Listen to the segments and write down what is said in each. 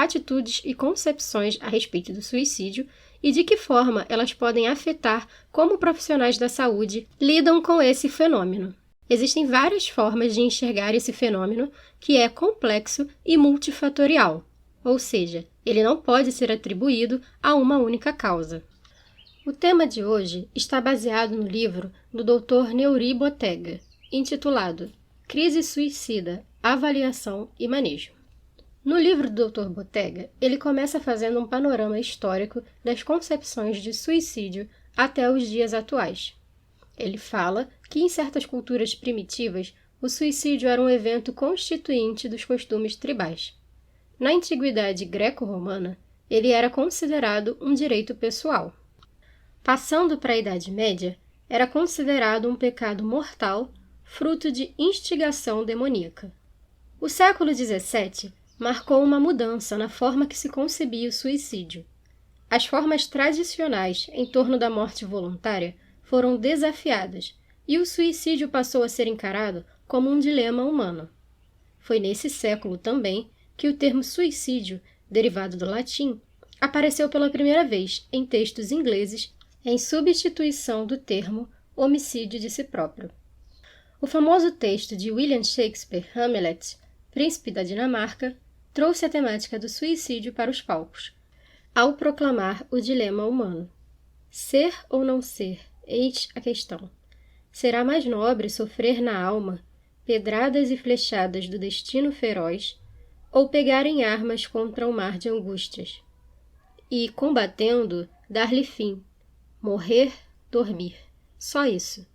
atitudes e concepções a respeito do suicídio e de que forma elas podem afetar como profissionais da saúde lidam com esse fenômeno. Existem várias formas de enxergar esse fenômeno, que é complexo e multifatorial, ou seja, ele não pode ser atribuído a uma única causa. O tema de hoje está baseado no livro do Dr. Neuri Botega, intitulado Crise Suicida, Avaliação e Manejo. No livro do Dr. Botega, ele começa fazendo um panorama histórico das concepções de suicídio até os dias atuais. Ele fala que em certas culturas primitivas, o suicídio era um evento constituinte dos costumes tribais. Na antiguidade greco-romana, ele era considerado um direito pessoal. Passando para a Idade Média, era considerado um pecado mortal, fruto de instigação demoníaca. O século XVII marcou uma mudança na forma que se concebia o suicídio. As formas tradicionais em torno da morte voluntária foram desafiadas e o suicídio passou a ser encarado como um dilema humano. Foi nesse século também que o termo suicídio, derivado do latim, apareceu pela primeira vez em textos ingleses em substituição do termo homicídio de si próprio. O famoso texto de William Shakespeare, Hamlet, príncipe da Dinamarca, trouxe a temática do suicídio para os palcos, ao proclamar o dilema humano. Ser ou não ser, eis a questão. Será mais nobre sofrer na alma pedradas e flechadas do destino feroz, ou pegar em armas contra o mar de angústias, e, combatendo, dar-lhe fim, morrer, dormir, só isso.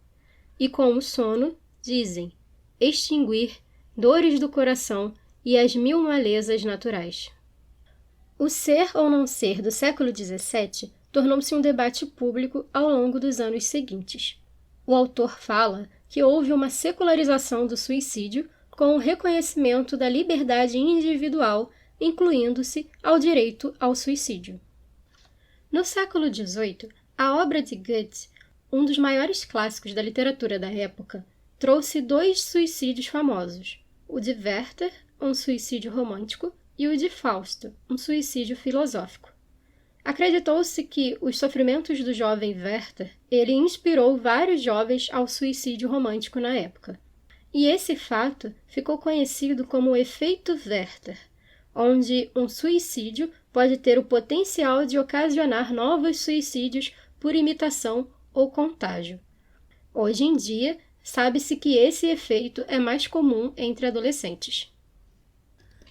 E com o sono, dizem, extinguir dores do coração e as 1000 malezas naturais. O ser ou não ser do século XVII tornou-se um debate público ao longo dos anos seguintes. O autor fala que houve uma secularização do suicídio com o reconhecimento da liberdade individual, incluindo-se ao direito ao suicídio. No século XVIII, a obra de Goethe, um dos maiores clássicos da literatura da época, trouxe 2 suicídios famosos, o de Werther, um suicídio romântico, e o de Fausto, um suicídio filosófico. Acreditou-se que os sofrimentos do jovem Werther, ele inspirou vários jovens ao suicídio romântico na época. E esse fato ficou conhecido como o efeito Werther, onde um suicídio pode ter o potencial de ocasionar novos suicídios por imitação ou contágio. Hoje em dia, sabe-se que esse efeito é mais comum entre adolescentes.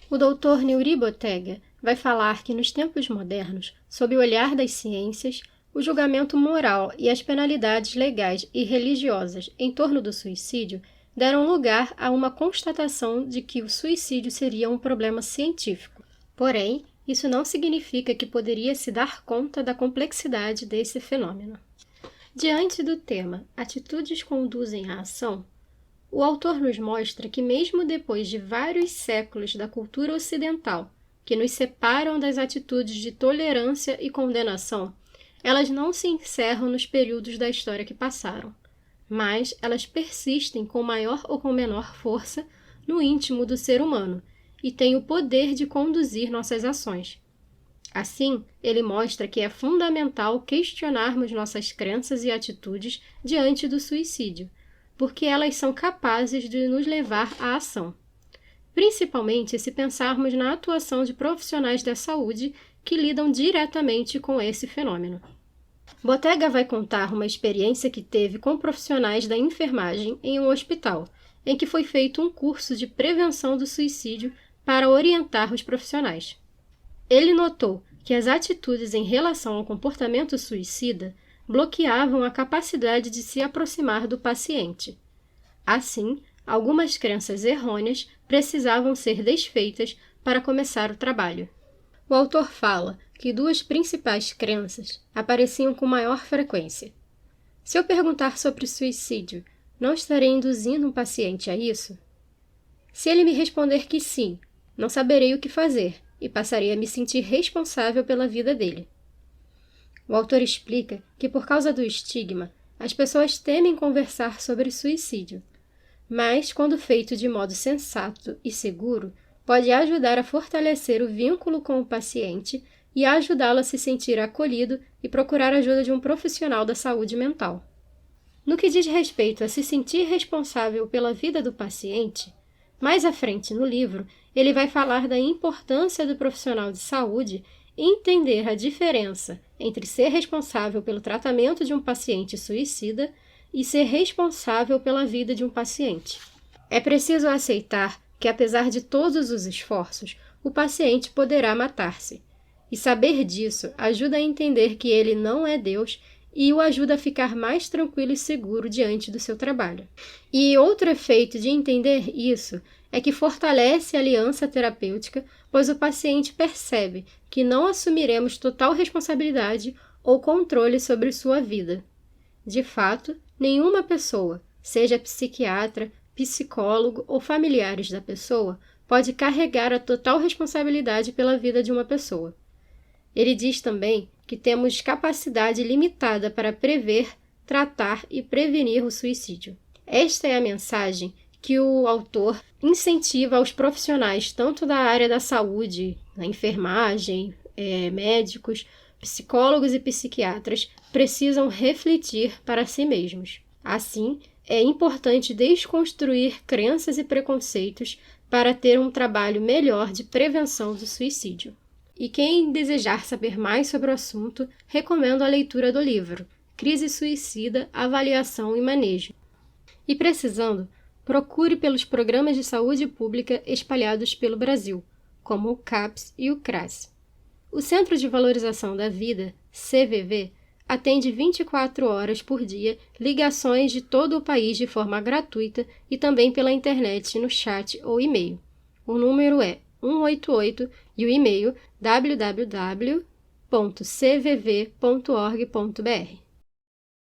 O Dr. Neuri Botega vai falar que nos tempos modernos, sob o olhar das ciências, o julgamento moral e as penalidades legais e religiosas em torno do suicídio deram lugar a uma constatação de que o suicídio seria um problema científico. Porém, isso não significa que poderia se dar conta da complexidade desse fenômeno. Diante do tema Atitudes conduzem à ação, o autor nos mostra que mesmo depois de vários séculos da cultura ocidental, que nos separam das atitudes de tolerância e condenação, elas não se encerram nos períodos da história que passaram, mas elas persistem com maior ou com menor força no íntimo do ser humano e têm o poder de conduzir nossas ações. Assim, ele mostra que é fundamental questionarmos nossas crenças e atitudes diante do suicídio, porque elas são capazes de nos levar à ação, principalmente se pensarmos na atuação de profissionais da saúde que lidam diretamente com esse fenômeno. Botega vai contar uma experiência que teve com profissionais da enfermagem em um hospital, em que foi feito um curso de prevenção do suicídio para orientar os profissionais. Ele notou que as atitudes em relação ao comportamento suicida bloqueavam a capacidade de se aproximar do paciente. Assim, algumas crenças errôneas precisavam ser desfeitas para começar o trabalho. O autor fala que 2 principais crenças apareciam com maior frequência. Se eu perguntar sobre suicídio, não estarei induzindo um paciente a isso? Se ele me responder que sim, não saberei o que fazer e passarei a me sentir responsável pela vida dele. O autor explica que, por causa do estigma, as pessoas temem conversar sobre suicídio, mas, quando feito de modo sensato e seguro, pode ajudar a fortalecer o vínculo com o paciente e ajudá-lo a se sentir acolhido e procurar a ajuda de um profissional da saúde mental. No que diz respeito a se sentir responsável pela vida do paciente, mais à frente no livro, ele vai falar da importância do profissional de saúde entender a diferença entre ser responsável pelo tratamento de um paciente suicida e ser responsável pela vida de um paciente. É preciso aceitar que, apesar de todos os esforços, o paciente poderá matar-se. E saber disso ajuda a entender que ele não é Deus e o ajuda a ficar mais tranquilo e seguro diante do seu trabalho. E outro efeito de entender isso é que fortalece a aliança terapêutica, pois o paciente percebe que não assumiremos total responsabilidade ou controle sobre sua vida. De fato, nenhuma pessoa, seja psiquiatra, psicólogo ou familiares da pessoa, pode carregar a total responsabilidade pela vida de uma pessoa. Ele diz também que temos capacidade limitada para prever, tratar e prevenir o suicídio. Esta é a mensagem que o autor incentiva aos profissionais tanto da área da saúde, da enfermagem, médicos, psicólogos e psiquiatras precisam refletir para si mesmos. Assim, é importante desconstruir crenças e preconceitos para ter um trabalho melhor de prevenção do suicídio. E quem desejar saber mais sobre o assunto, recomendo a leitura do livro Crise Suicida, Avaliação e Manejo. E precisando, procure pelos programas de saúde pública espalhados pelo Brasil, como o CAPS e o CRAS. O Centro de Valorização da Vida, CVV, atende 24 horas por dia ligações de todo o país de forma gratuita e também pela internet no chat ou e-mail. O número é 188 e o e-mail www.cvv.org.br.